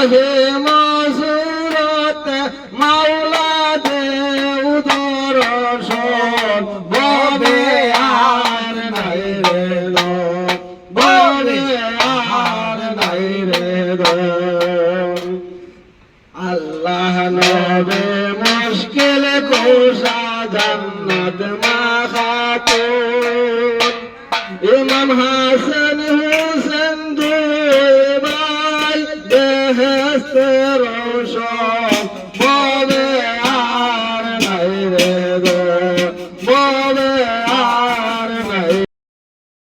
রাহে মসুরত মাওলা দে উদরশন ববে আর নাই রে গো ববে আর নাই রে গো আল্লাহ নবে মুশকিল কুশা জান্নাত মাখাতুন ইমাম হাসান হুসেন দুই ভাই বেহেশতের